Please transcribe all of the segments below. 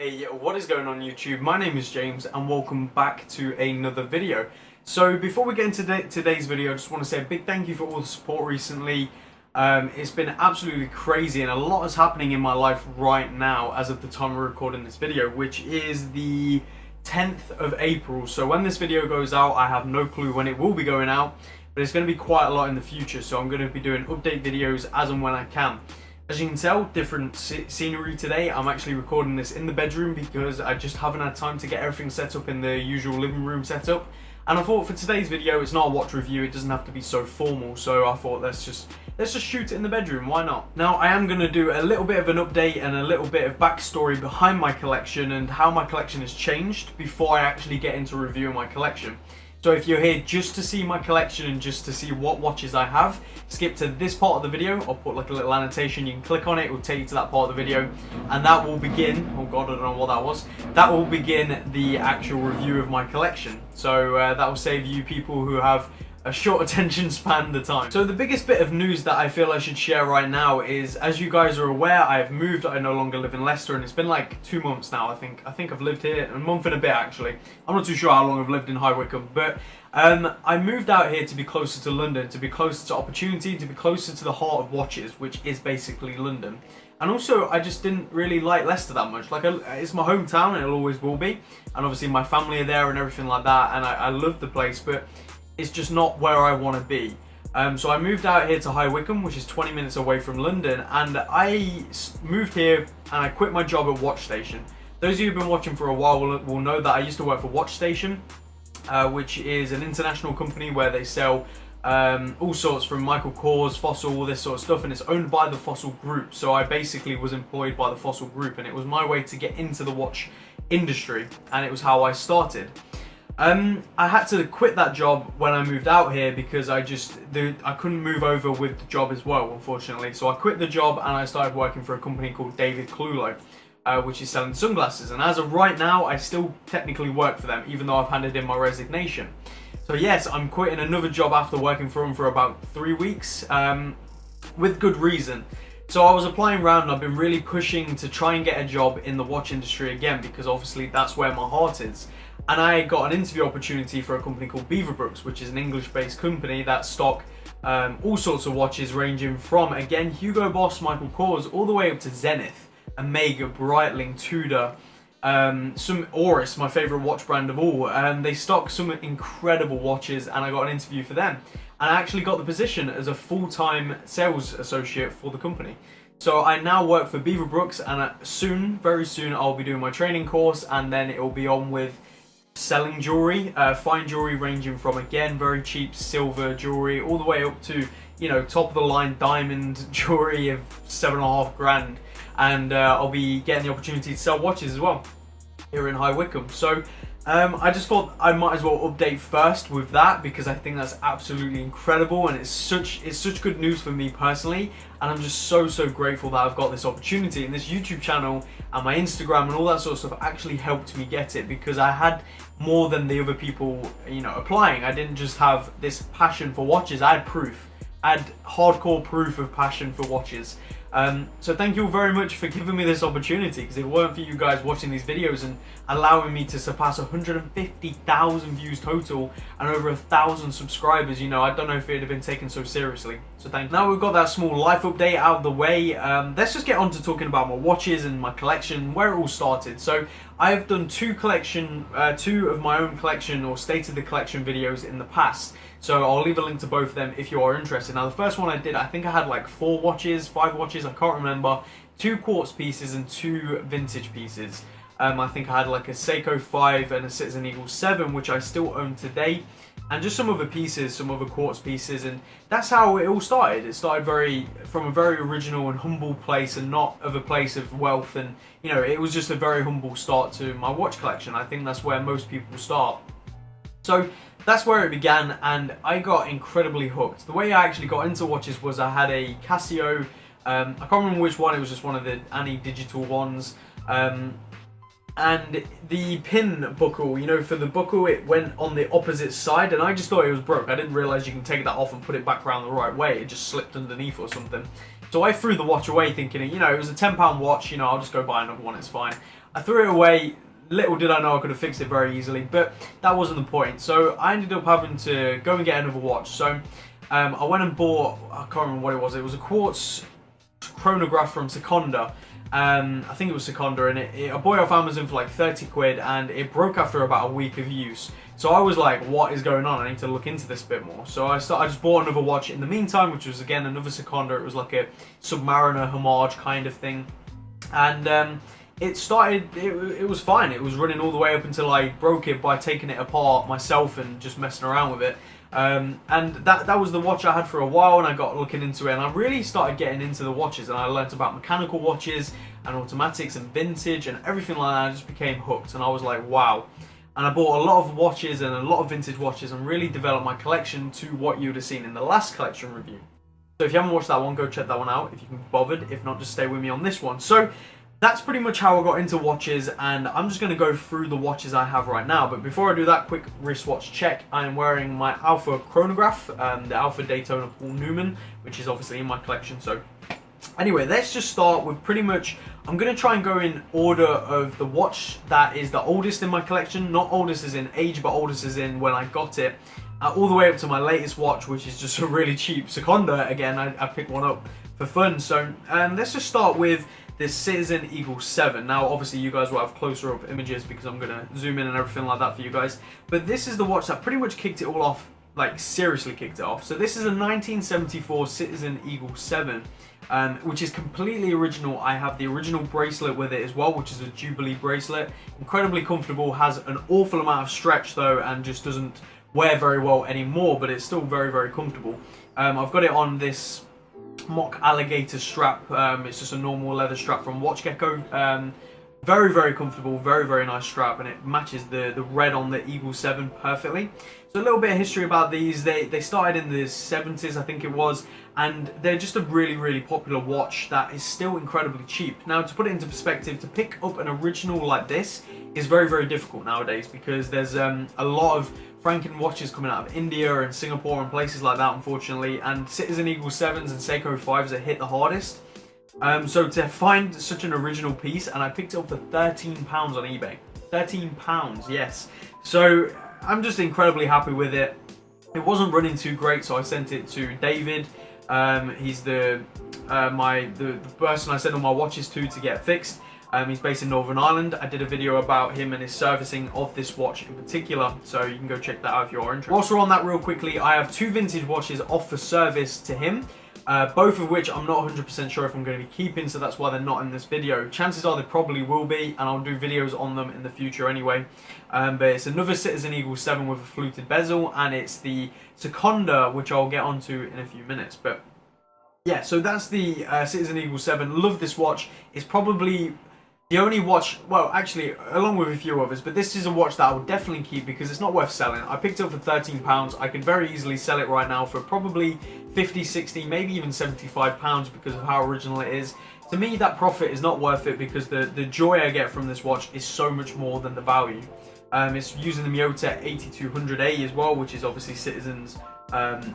Hey, what is going on YouTube? My name is James and welcome back to another video. So before we get into today's video, I just want to say a big thank you for all the support recently. It's been absolutely crazy and a lot is happening in my life right now as of the time we're recording this video, which is the 10th of April. So when this video goes out, I have no clue when it will be going out, but it's going to be quite a lot in the future. So I'm going to be doing update videos as and when I can. As you can tell, different scenery today. I'm actually recording this in the bedroom because I just haven't had time to get everything set up in the usual living room setup. And I thought for today's video, it's not a watch review, it doesn't have to be so formal, so I thought let's just shoot it in the bedroom, why not? Now I am going to do a little bit of an update and a little bit of backstory behind my collection and how my collection has changed before I actually get into reviewing my collection. So if you're here just to see my collection and just to see what watches I have, skip to this part of the video. I'll put like a little annotation, you can click on it, it will take you to that part of the video, and that will begin, oh god, I don't know what that was, that will begin the actual review of my collection. So that will save you people who have a short attention span the time. So the biggest bit of news that I feel I should share right now is, as you guys are aware, I have moved. I no longer live in Leicester and it's been like 2 months now. I think I've lived here a month and a bit actually. I'm not too sure how long I've lived in High Wycombe, but I moved out here to be closer to London, to be closer to opportunity, to be closer to the heart of watches, which is basically London. And also, I just didn't really like Leicester that much. Like, it's my hometown and it always will be. And obviously my family are there and everything like that, and I love the place, but it's just not where I want to be. So I moved out here to High Wycombe, which is 20 minutes away from London, and I moved here and I quit my job at Watch Station. Those of you who've been watching for a while will know that I used to work for Watch Station, which is an international company where they sell all sorts from Michael Kors, Fossil, all this sort of stuff, and it's owned by the Fossil Group. So I basically was employed by the Fossil Group, and it was my way to get into the watch industry, and it was how I started. I had to quit that job when I moved out here because I couldn't move over with the job as well, unfortunately. So I quit the job and I started working for a company called David Clulo, which is selling sunglasses. And as of right now, I still technically work for them, even though I've handed in my resignation. So yes, I'm quitting another job after working for them for about 3 weeks, with good reason. So I was applying around and I've been really pushing to try and get a job in the watch industry again, because obviously that's where my heart is. And I got an interview opportunity for a company called Beaver Brooks, which is an English-based company that stock all sorts of watches ranging from, again, Hugo Boss, Michael Kors, all the way up to Zenith, Omega, Breitling, Tudor, some Oris, my favourite watch brand of all. They stock some incredible watches and I got an interview for them. And I actually got the position as a full-time sales associate for the company. So I now work for Beaver Brooks, and soon, very soon, I'll be doing my training course, and then it will be on with selling jewelry, fine jewelry ranging from, again, very cheap silver jewelry all the way up to, you know, top of the line diamond jewelry of 7.5 grand. And I'll be getting the opportunity to sell watches as well here in High Wycombe. So I just thought I might as well update first with that, because I think that's absolutely incredible and it's such good news for me personally, and I'm just so grateful that I've got this opportunity, and this YouTube channel and my Instagram and all that sort of stuff actually helped me get it, because I had more than the other people, you know, applying. I didn't just have this passion for watches, I had proof. I had hardcore proof of passion for watches. So thank you all very much for giving me this opportunity, because if it weren't for you guys watching these videos and allowing me to surpass 150,000 views total and over 1,000 subscribers, you know, I don't know if it would have been taken so seriously. So thank you. Now we've got that small life update out of the way, let's just get on to talking about my watches and my collection, where it all started. So I've done two of my own collection or state of the collection videos in the past. So I'll leave a link to both of them if you are interested. Now the first one I did, I think I had like 4 watches, 5 watches, I can't remember. 2 quartz pieces and 2 vintage pieces. I think I had like a Seiko 5 and a Citizen Eagle 7, which I still own today. And just some other pieces, some other quartz pieces, and that's how it all started. It started from a very original and humble place, and not of a place of wealth, and you know, it was just a very humble start to my watch collection. I think that's where most people start. So that's where it began, and I got incredibly hooked. The way I actually got into watches was I had a Casio, I can't remember which one, it was just one of the Annie digital ones, and the pin buckle, you know, for the buckle it went on the opposite side, and I just thought it was broke. I didn't realise you can take that off and put it back around the right way. It just slipped underneath or something. So I threw the watch away thinking, you know, it was a £10 watch, you know, I'll just go buy another one, it's fine. I threw it away. Little did I know I could have fixed it very easily, but that wasn't the point. So I ended up having to go and get another watch. So I went and bought, I can't remember what it was a quartz chronograph from Sconda. I think it was Sconda, and I bought it off Amazon for like 30 quid, and it broke after about a week of use. So I was like, what is going on? I need to look into this a bit more. So I just bought another watch in the meantime, which was again another Sconda. It was like a Submariner Homage kind of thing. And it started, it was fine. It was running all the way up until I broke it by taking it apart myself and just messing around with it. And that was the watch I had for a while, and I got looking into it, and I really started getting into the watches, and I learnt about mechanical watches and automatics and vintage and everything like that. I just became hooked, and I was like, wow. And I bought a lot of watches and a lot of vintage watches and really developed my collection to what you would have seen in the last collection review. So if you haven't watched that one, go check that one out if you can be bothered. If not, just stay with me on this one. So that's pretty much how I got into watches, and I'm just going to go through the watches I have right now. But before I do that, quick wristwatch check. I am wearing my Alpha chronograph, the Alpha Daytona Paul Newman, which is obviously in my collection. So anyway, let's just start with pretty much, I'm going to try and go in order of the watch that is the oldest in my collection. Not oldest as in age, but oldest as in when I got it. All the way up to my latest watch, which is just a really cheap Sconda. Again, I picked one up for fun. So let's just start with this Citizen Eagle 7. Now, obviously, you guys will have closer up images because I'm going to zoom in and everything like that for you guys. But this is the watch that pretty much kicked it all off, like seriously kicked it off. So this is a 1974 Citizen Eagle 7, which is completely original. I have the original bracelet with it as well, which is a Jubilee bracelet. Incredibly comfortable, has an awful amount of stretch though, and just doesn't wear very well anymore, but it's still very, very comfortable. I've got it on this mock alligator strap. It's just a normal leather strap from Watch Gecko. Very, very comfortable, very, very nice strap, and it matches the red on the Eagle 7 perfectly. So a little bit of history about these. They started in the 70s, I think it was, and they're just a really, really popular watch that is still incredibly cheap. Now, to put it into perspective, to pick up an original like this is very, very difficult nowadays, because there's a lot of Franken watches coming out of India and Singapore and places like that, unfortunately, and Citizen Eagle 7s and Seiko 5s are hit the hardest. So to find such an original piece, and I picked it up for £13 on eBay. £13, yes. So I'm just incredibly happy with it. It wasn't running too great, so I sent it to David. He's the person I send all my watches to get fixed. He's based in Northern Ireland. I did a video about him and his servicing of this watch in particular, so you can go check that out if you're interested. Whilst we're on that real quickly, I have two vintage watches off for service to him, both of which I'm not 100% sure if I'm going to be keeping, so that's why they're not in this video. Chances are they probably will be, and I'll do videos on them in the future anyway. But it's another Citizen Eagle 7 with a fluted bezel, and it's the Sconda, which I'll get onto in a few minutes. But yeah, so that's the Citizen Eagle 7. Love this watch. It's probably the only watch, well, actually, along with a few others, but this is a watch that I would definitely keep because it's not worth selling. I picked it up for £13. I could very easily sell it right now for probably 50, 60, maybe even £75 because of how original it is. To me, that profit is not worth it because the joy I get from this watch is so much more than the value. It's using the Miyota 8200A as well, which is obviously Citizen's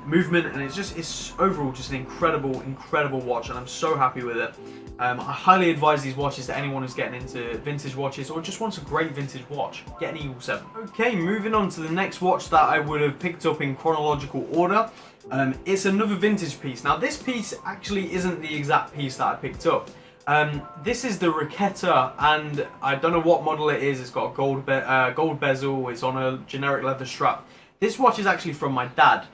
movement, and it's overall just an incredible watch, and I'm so happy with it. I highly advise these watches to anyone who's getting into vintage watches or just wants a great vintage watch. Get an Eagle 7. Okay, moving on to the next watch that I would have picked up in chronological order. It's another vintage piece. Now, this piece actually isn't the exact piece that I picked up. This is the Raqueta, and I don't know what model it is. It's got a gold bezel. It's on a generic leather strap. This watch is actually from my dad.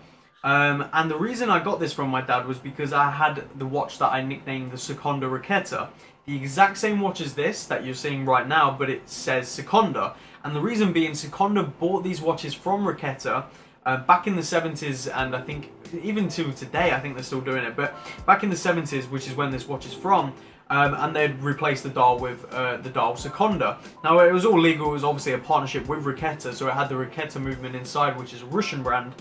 And the reason I got this from my dad was because I had the watch that I nicknamed the Sconda Raqueta. The exact same watch as this that you're seeing right now, but it says Sconda. And the reason being, Sconda bought these watches from Raqueta back in the 70s, and I think even to today, I think they're still doing it. But back in the 70s, which is when this watch is from, and they'd replaced the dial with the dial Sconda. Now, it was all legal. It was obviously a partnership with Raqueta, so it had the Raqueta movement inside, which is a Russian brand.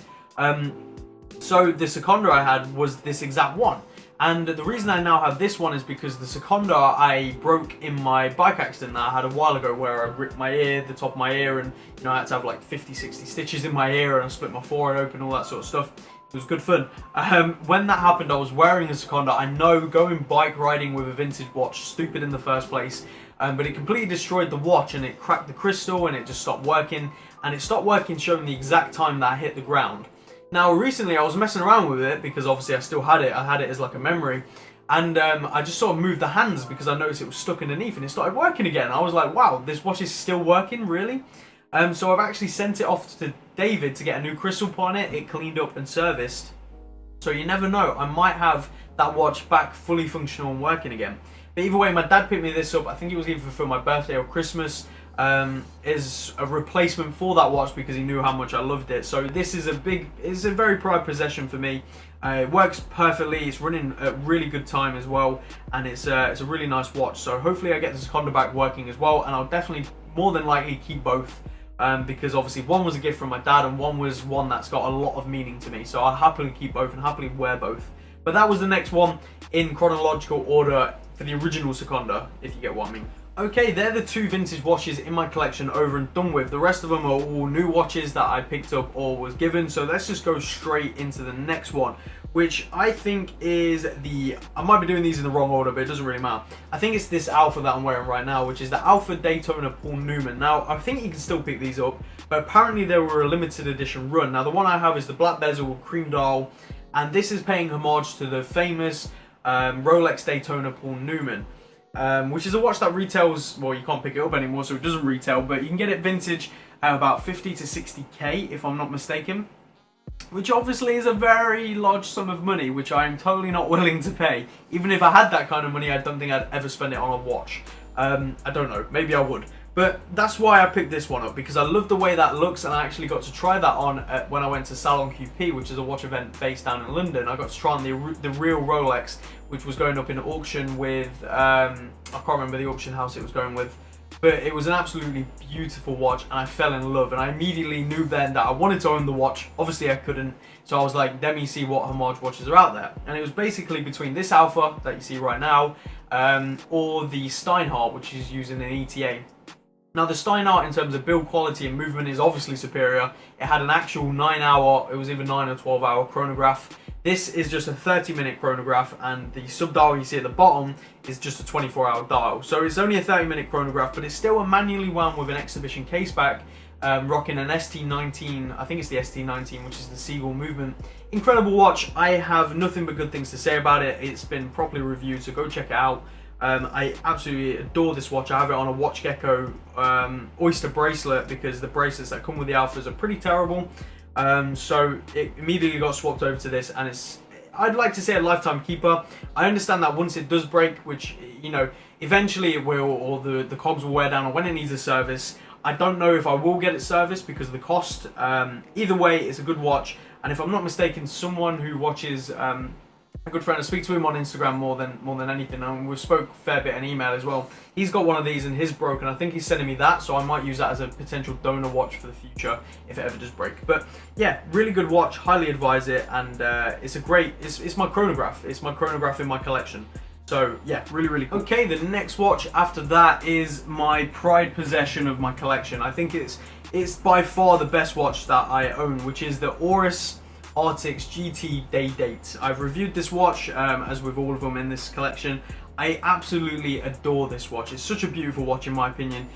So the Sconda I had was this exact one. And the reason I now have this one is because the Sconda I broke in my bike accident that I had a while ago, where I ripped my ear, the top of my ear, and I had to have like 50, 60 stitches in my ear, and I split my forehead open, all that sort of stuff. It was good fun. When that happened, I was wearing a Sconda. I know going bike riding with a vintage watch, stupid in the first place, but it completely destroyed the watch and it cracked the crystal and it just stopped working. And it stopped working showing the exact time that I hit the ground. Now recently I was messing around with it because obviously I still had it. I had it as like a memory. And I just sort of moved the hands because I noticed it was stuck underneath and it started working again. I was like, wow, this watch is still working, really? So I've actually sent it off to David to get a new crystal put on it. It cleaned up and serviced. So you never know, I might have that watch back fully functional and working again. But either way, my dad picked me this up. I think it was either for my birthday or Christmas. Is a replacement for that watch because he knew how much I loved it. So this is it's a very prized possession for me. It works perfectly. It's running at really good time as well, and it's a really nice watch. So hopefully I get this Sconda back working as well, and I'll definitely more than likely keep both. Because obviously one was a gift from my dad and one was one that's got a lot of meaning to me. So I'll happily keep both and happily wear both. But that was the next one in chronological order for the original Sconda, if you get what I mean. Okay, they're the two vintage watches in my collection over and done with. The rest of them are all new watches that I picked up or was given. So let's just go straight into the next one, which I think is I might be doing these in the wrong order, but it doesn't really matter. I think it's this Alpha that I'm wearing right now, which is the Alpha Daytona Paul Newman. Now, I think you can still pick these up, but apparently they were a limited edition run. Now, the one I have is the black bezel cream dial, and this is paying homage to the famous Rolex Daytona Paul Newman. Which is a watch that retails, well, you can't pick it up anymore, so it doesn't retail, but you can get it vintage at about 50 to 60k, if I'm not mistaken. Which obviously is a very large sum of money, which I am totally not willing to pay. Even if I had that kind of money, I don't think I'd ever spend it on a watch. I don't know, maybe I would. But that's why I picked this one up, because I love the way that looks, and I actually got to try that on when I went to Salon QP, which is a watch event based down in London. I got to try on the real Rolex, which was going up in an auction with, I can't remember the auction house it was going with, but it was an absolutely beautiful watch, and I fell in love, and I immediately knew then that I wanted to own the watch. Obviously I couldn't, so I was like, let me see what Homage watches are out there. And it was basically between this Alpha that you see right now, or the Steinhardt, which is using an ETA. Now the Steinhardt in terms of build quality and movement is obviously superior. It had an actual 9-hour, it was either 9 or 12-hour chronograph. This is just a 30-minute chronograph, and the sub-dial you see at the bottom is just a 24-hour dial. So it's only a 30-minute chronograph, but it's still a manually wound with an exhibition case back, rocking an ST19, I think it's the ST19, which is the Seagull movement. Incredible watch. I have nothing but good things to say about it. It's been properly reviewed, so go check it out. I absolutely adore this watch. I have it on a Watch Gecko Oyster bracelet because the bracelets that come with the Alphas are pretty terrible. So it immediately got swapped over to this, and I'd like to say a lifetime keeper. I understand that once it does break, which, you know, eventually it will, or the cogs will wear down, or when it needs a service, I don't know if I will get it serviced because of the cost. Either way, it's a good watch, and if I'm not mistaken, someone who watches a good friend, I speak to him on Instagram more than anything, and we spoke a fair bit in email as well. He's got one of these and his broke, and I think he's sending me that, so I might use that as a potential donor watch for the future if it ever does break. But yeah, really good watch, highly advise it, and it's my chronograph. It's my chronograph in my collection. So yeah, really cool. Okay, the next watch after that is my pride possession of my collection. I think it's by far the best watch that I own, which is the Oris Artix GT Day Date. I've reviewed this watch, as with all of them in this collection. I absolutely adore this watch. It's such a beautiful watch in my opinion.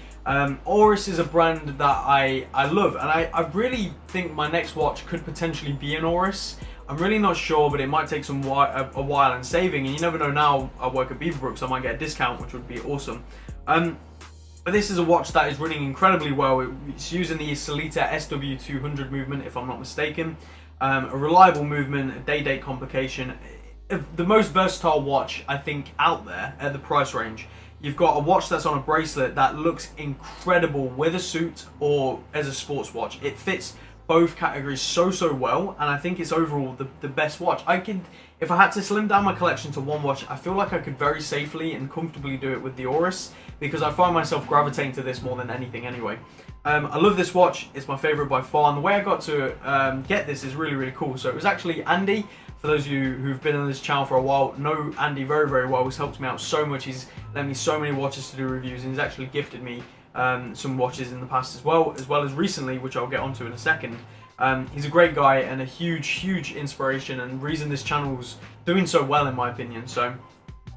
Oris is a brand that I love, and I really think my next watch could potentially be an Oris. I'm really not sure, but it might take a while and saving, and you never know. Now I work at Beaver Brooks, I might get a discount, which would be awesome. But this is a watch that is running incredibly well. It's using the Sate SW200 movement, if I'm not mistaken. A reliable movement, a day-date complication. The most versatile watch, I think, out there at the price range. You've got a watch that's on a bracelet that looks incredible with a suit or as a sports watch. It fits both categories so well, and I think it's overall the best watch. If I had to slim down my collection to one watch, I feel like I could very safely and comfortably do it with the Oris, because I find myself gravitating to this more than anything anyway. I love this watch, it's my favourite by far, and the way I got to get this is really cool. So it was actually Andy, for those of you who've been on this channel for a while, know Andy very well. He's helped me out so much, he's lent me so many watches to do reviews, and he's actually gifted me some watches in the past as well as recently, which I'll get onto in a second. He's a great guy and a huge inspiration and reason this channel's doing so well in my opinion. So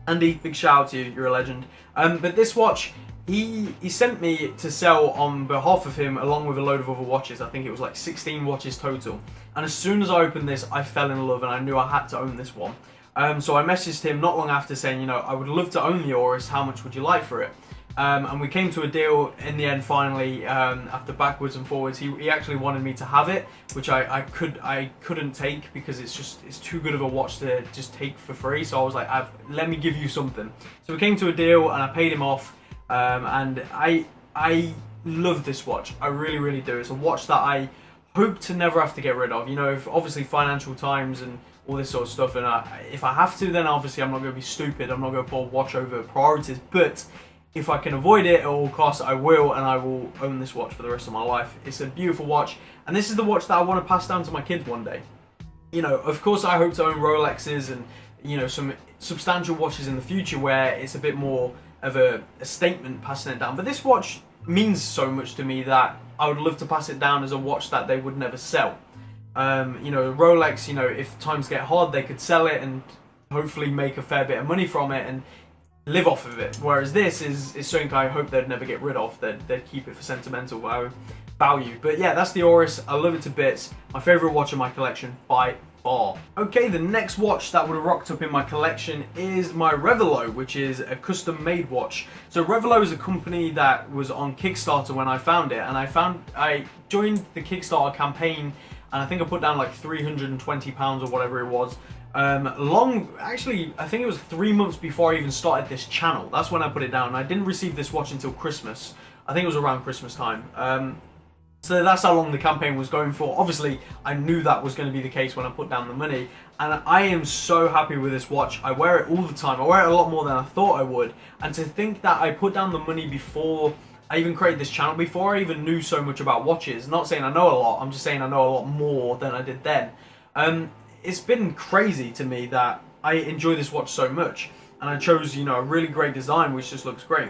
Andy, big shout out to you, you're a legend. But this watch, he sent me to sell on behalf of him along with a load of other watches. I think it was like 16 watches total. And as soon as I opened this, I fell in love and I knew I had to own this one. So I messaged him not long after saying, you know, I would love to own the Oris, how much would you like for it? And we came to a deal in the end finally, after backwards and forwards. He actually wanted me to have it, which I couldn't take because it's too good of a watch to just take for free. So I was like, let me give you something. So we came to a deal and I paid him off, and I love this watch. I really do. It's a watch that I hope to never have to get rid of. You know, if obviously financial times and all this sort of stuff, and if I have to, then obviously I'm not going to be stupid. I'm not going to put a watch over priorities, but if I can avoid it at all costs, I will, and I will own this watch for the rest of my life. It's a beautiful watch, and this is the watch that I want to pass down to my kids one day. You know, of course I hope to own Rolexes and, you know, some substantial watches in the future where it's a bit more of a statement passing it down. But this watch means so much to me that I would love to pass it down as a watch that they would never sell. You know, Rolex, you know, if times get hard, they could sell it and hopefully make a fair bit of money from it and live off of it, whereas this is something I hope they'd never get rid of. They'd keep it for sentimental value. But yeah, that's the Oris. I love it to bits. My favourite watch in my collection by far. Okay, the next watch that would have rocked up in my collection is my Revel, which is a custom-made watch. So Revel is a company that was on Kickstarter when I found it, and I joined the Kickstarter campaign, and I think I put down like £320 or whatever it was. Actually, I think it was 3 months before I even started this channel. That's when I put it down. I didn't receive this watch until Christmas. I think it was around Christmas time. So that's how long the campaign was going for. Obviously, I knew that was going to be the case when I put down the money. And I am so happy with this watch. I wear it all the time. I wear it a lot more than I thought I would. And to think that I put down the money before I even created this channel, before I even knew so much about watches. Not saying I know a lot, I'm just saying I know a lot more than I did then. It's been crazy to me that I enjoy this watch so much, and I chose, you know, a really great design which just looks great.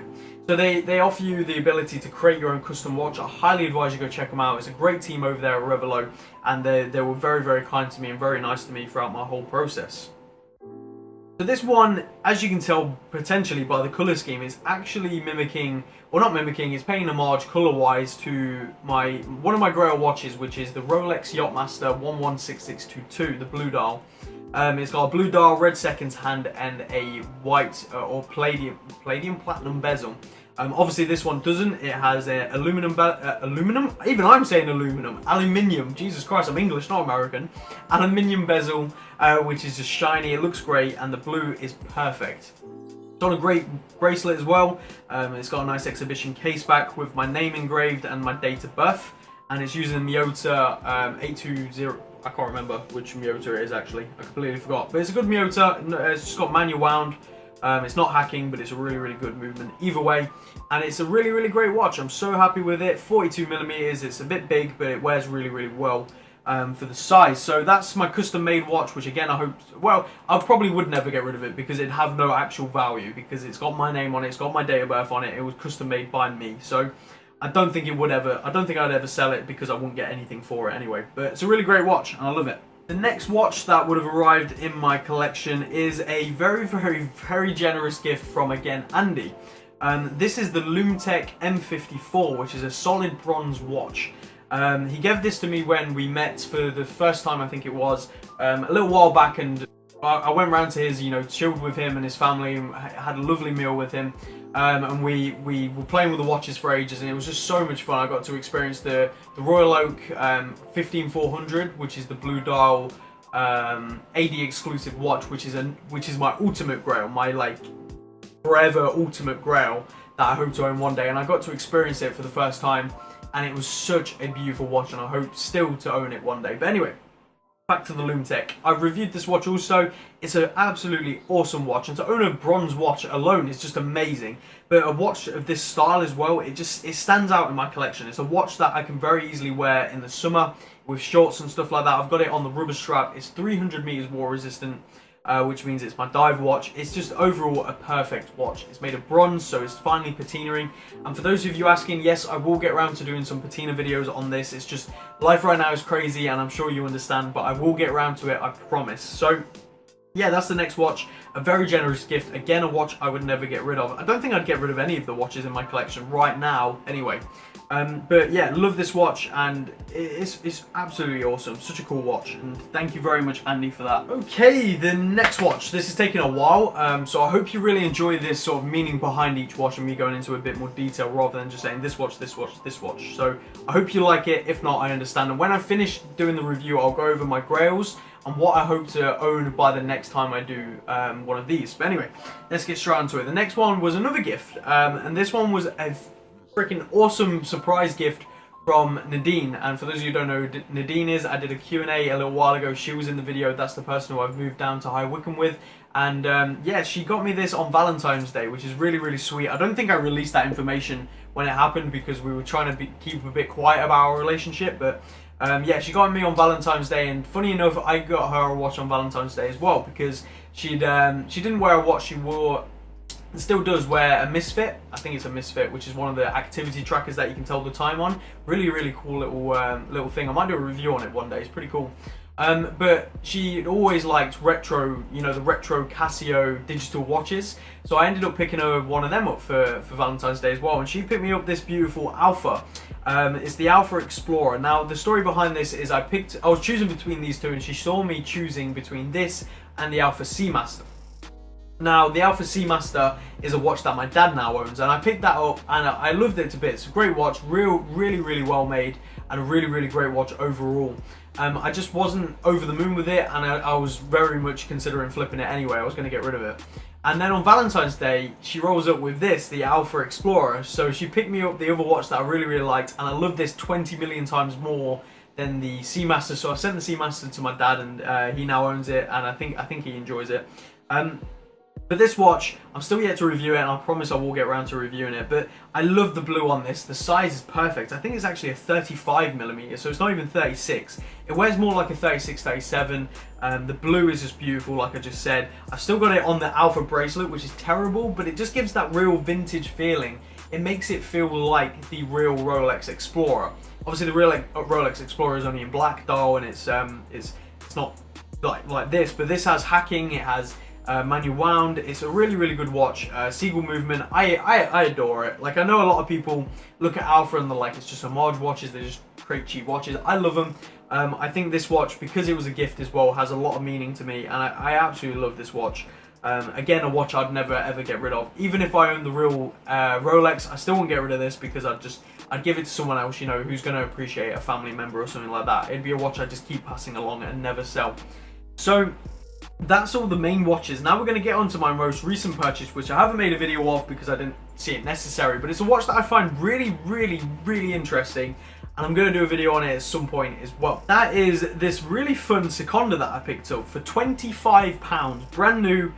So they offer you the ability to create your own custom watch. I highly advise you go check them out. It's a great team over there at Revel, and they were very kind to me and very nice to me throughout my whole process. So this one, as you can tell potentially by the colour scheme, is actually mimicking, or not mimicking, it's paying homage colour-wise to one of my grail watches, which is the Rolex Yachtmaster 116622, the blue dial. It's got a blue dial, red seconds hand, and a white or palladium platinum bezel. Obviously this one doesn't. It has a aluminum. Even I'm saying aluminium. Jesus Christ, I'm English, not American. Aluminium bezel, which is just shiny. It looks great, and the blue is perfect. It's on a great bracelet as well. It's got a nice exhibition case back with my name engraved and my date of birth, and it's using the Miyota 820. I can't remember which Miyota it is actually. I completely forgot. But it's a good Miyota. It's just got manual wound. It's not hacking, but it's a really good movement either way, and it's a really great watch. I'm so happy with it. 42mm. It's a bit big, but it wears really well for the size. So that's my custom made watch, which again I hope, well, I probably would never get rid of it because it'd have no actual value, because it's got my name on it, it's got my date of birth on it, it was custom made by me. So I don't think I'd ever sell it because I wouldn't get anything for it anyway. But it's a really great watch and I love it. The next watch that would have arrived in my collection is a very generous gift from, again, Andy. This is the Lum-Tec M54, which is a solid bronze watch. He gave this to me when we met for the first time, I think it was, a little while back, and I went round to his, you know, chilled with him and his family, and had a lovely meal with him. And we were playing with the watches for ages, and it was just so much fun. I got to experience the Royal Oak 15400, which is the blue dial AD exclusive watch, which is my ultimate grail, my like forever ultimate grail that I hope to own one day. And I got to experience it for the first time, and it was such a beautiful watch, and I hope still to own it one day. But anyway, back to the Lum-Tec. I've reviewed this watch also. It's an absolutely awesome watch, and to own a bronze watch alone is just amazing. But a watch of this style as well, it stands out in my collection. It's a watch that I can very easily wear in the summer with shorts and stuff like that. I've got it on the rubber strap. It's 300 meters water resistant. which means it's my dive watch. It's just overall a perfect watch. It's made of bronze, so it's finely patinaing. And for those of you asking, yes, I will get around to doing some patina videos on this. It's just life right now is crazy, and I'm sure you understand, but I will get around to it, I promise. So yeah, that's the next watch. A very generous gift. Again, a watch I would never get rid of. I don't think I'd get rid of any of the watches in my collection right now anyway. But yeah, love this watch, and it's absolutely awesome. Such a cool watch, and thank you very much, Andy, for that. Okay, the next watch. This is taking a while, so I hope you really enjoy this sort of meaning behind each watch and me going into a bit more detail rather than just saying this watch, this watch, this watch. So I hope you like it. If not, I understand. And when I finish doing the review, I'll go over my grails and what I hope to own by the next time I do one of these. But anyway, let's get straight into it. The next one was another gift, and this one was a freaking awesome surprise gift from Nadine. And for those of you who don't know who Nadine is, I did a Q&A a little while ago. She was in the video. That's the person who I've moved down to High Wycombe with. And yeah, she got me this on Valentine's Day, which is really, really sweet. I don't think I released that information when it happened because we were trying to keep a bit quiet about our relationship. But yeah, she got me on Valentine's Day, and funny enough, I got her a watch on Valentine's Day as well, because she didn't wear a watch. She wore, and still does wear, a Misfit. I think it's a Misfit, which is one of the activity trackers that you can tell the time on. Really, really cool little thing. I might do a review on it one day. It's pretty cool. But she always liked retro, you know, the retro Casio digital watches. So I ended up picking her one of them up for Valentine's Day as well. And she picked me up this beautiful Alpha. It's the Alpha Explorer. Now, the story behind this is I was choosing between these two, and she saw me choosing between this and the Alpha Seamaster. Now, the Alpha Seamaster is a watch that my dad now owns, and I picked that up and I loved it to bits. Great watch, really, really well made, and a really, really great watch overall. I just wasn't over the moon with it, and I was very much considering flipping it anyway. I was going to get rid of it. And then on Valentine's Day, she rolls up with this, the Alpha Explorer. So she picked me up the other watch that I really, really liked, and I love this 20 million times more than the Seamaster. So I sent the Seamaster to my dad, and he now owns it, and I think he enjoys it. But this watch, I'm still yet to review it, and I promise I will get around to reviewing it. But I love the blue on this. The size is perfect. I think it's actually a 35mm, so it's not even 36. It wears more like a 36, 37. The blue is just beautiful, like I just said. I've still got it on the Alpha bracelet, which is terrible, but it just gives that real vintage feeling. It makes it feel like the real Rolex Explorer. Obviously, the real Rolex Explorer is only in black dial, and it's not like this, but this has hacking. It has manual wound. It's a really, really good watch. Seagull movement. I adore it. Like, I know a lot of people look at Alpha and they're like, it's just Homage watches. They just create cheap watches. I love them. I think this watch, because it was a gift as well, has a lot of meaning to me, and I absolutely love this watch. Again, a watch I'd never ever get rid of. Even if I owned the real Rolex, I still wouldn't get rid of this, because I'd give it to someone else, you know, who's going to appreciate, a family member or something like that. It'd be a watch I'd just keep passing along and never sell. So that's all the main watches. Now we're going to get on to my most recent purchase, which I haven't made a video of because I didn't see it necessary, but it's a watch that I find really, really, really interesting, and I'm going to do a video on it at some point as well. That is this really fun Sconda that I picked up for £25, brand new,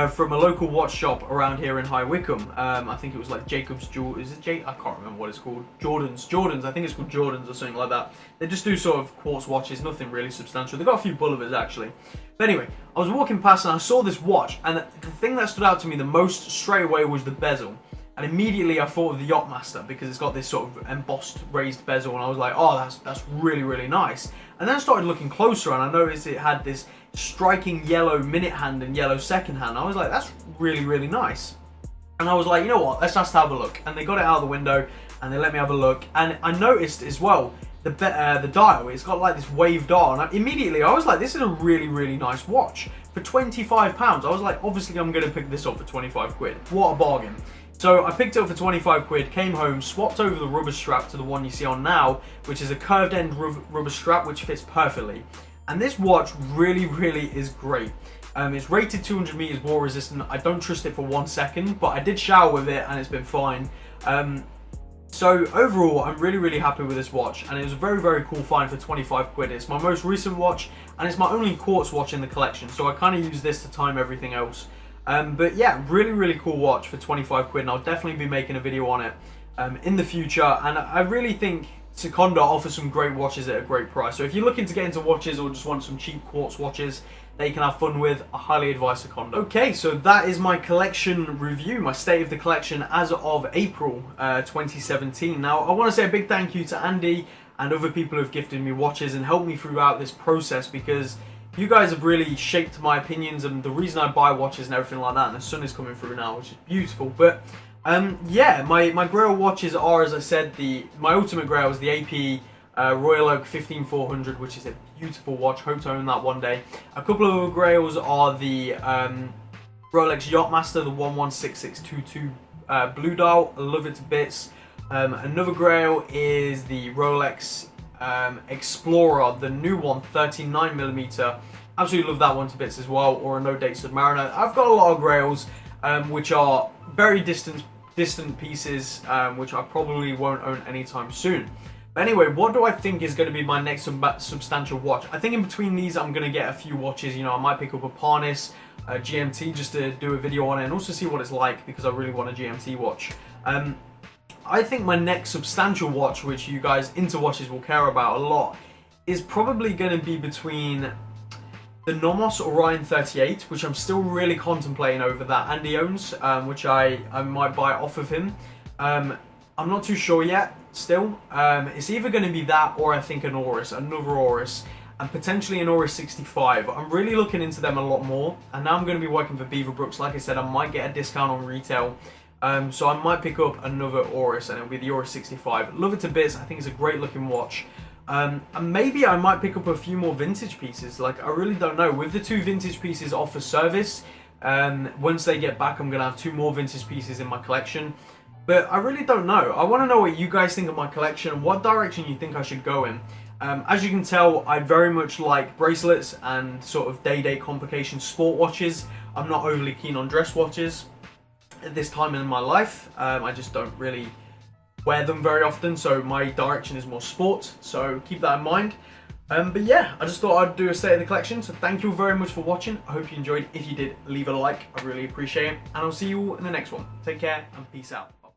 from a local watch shop around here in High Wycombe. I think it was like Jacob's Jewel. Is it I can't remember what it's called. Jordans. I think it's called Jordans or something like that. They just do sort of quartz watches, nothing really substantial. They've got a few Bullivers actually. But anyway, I was walking past and I saw this watch, and the thing that stood out to me the most straight away was the bezel. And immediately I thought of the Yachtmaster, because it's got this sort of embossed raised bezel, and I was like, oh, that's really, really nice. And then I started looking closer, and I noticed it had this striking yellow minute hand and yellow second hand. I was like, that's really, really nice. And I was like, you know what, let's just have a look. And they got it out of the window and they let me have a look. And I noticed as well, the dial, it's got like this wave dial. And immediately I was like, this is a really, really nice watch. For £25, I was like, obviously I'm going to pick this up for 25 quid. What a bargain. So I picked it up for 25 quid, came home, swapped over the rubber strap to the one you see on now, which is a curved end rubber strap, which fits perfectly. And this watch really, really is great. It's rated 200 meters water resistant. I don't trust it for 1 second, but I did shower with it and it's been fine. So overall, I'm really, really happy with this watch, and it was a very, very cool find for 25 quid. It's my most recent watch, and it's my only quartz watch in the collection, so I kind of use this to time everything else. But yeah, really, really cool watch for 25 quid, and I'll definitely be making a video on it in the future. And I really think Sconda offers some great watches at a great price. So if you're looking to get into watches or just want some cheap quartz watches, that you can have fun with. I highly advise Sconda. Okay, so that is my collection review, my state of the collection as of April 2017. Now, I want to say a big thank you to Andy and other people who have gifted me watches and helped me throughout this process, because you guys have really shaped my opinions and the reason I buy watches and everything like that. And the sun is coming through now, which is beautiful. But yeah, my Grail watches are, as I said, my ultimate Grail is the AP Royal Oak 15400, which is a beautiful watch. Hope to own that one day. A couple of other Grails are the Rolex Yachtmaster, the 116622 blue dial. I love it to bits. Another Grail is the Rolex Explorer, the new one, 39mm. Absolutely love that one to bits as well. Or a No Date Submariner. I've got a lot of Grails which are very distant pieces, which I probably won't own anytime soon. But anyway, what do I think is going to be my next substantial watch? I think in between these, I'm going to get a few watches. You know, I might pick up a Parnis, a GMT, just to do a video on it and also see what it's like, because I really want a GMT watch. I think my next substantial watch, which you guys into watches will care about a lot, is probably going to be between the Nomos Orion 38, which I'm still really contemplating over, that Andy owns, which I might buy off of him. I'm not too sure yet, still. It's either going to be that or I think another Oris, and potentially an Oris 65. I'm really looking into them a lot more, and now I'm going to be working for Beaver Brooks. Like I said, I might get a discount on retail, so I might pick up another Oris, and it'll be the Oris 65. Love it to bits. I think it's a great looking watch. And maybe I might pick up a few more vintage pieces. Like, I really don't know. With the 2 vintage pieces off for service, once they get back, I'm going to have 2 more vintage pieces in my collection. But I really don't know. I want to know what you guys think of my collection, what direction you think I should go in. As you can tell, I very much like bracelets and sort of day-to-day complication sport watches. I'm not overly keen on dress watches at this time in my life. I just don't really wear them very often, so my direction is more sport, so keep that in mind. But yeah, I just thought I'd do a state of the collection, so thank you very much for watching. I hope you enjoyed. If you did, leave a like, I really appreciate it, and I'll see you all in the next one. Take care and peace out.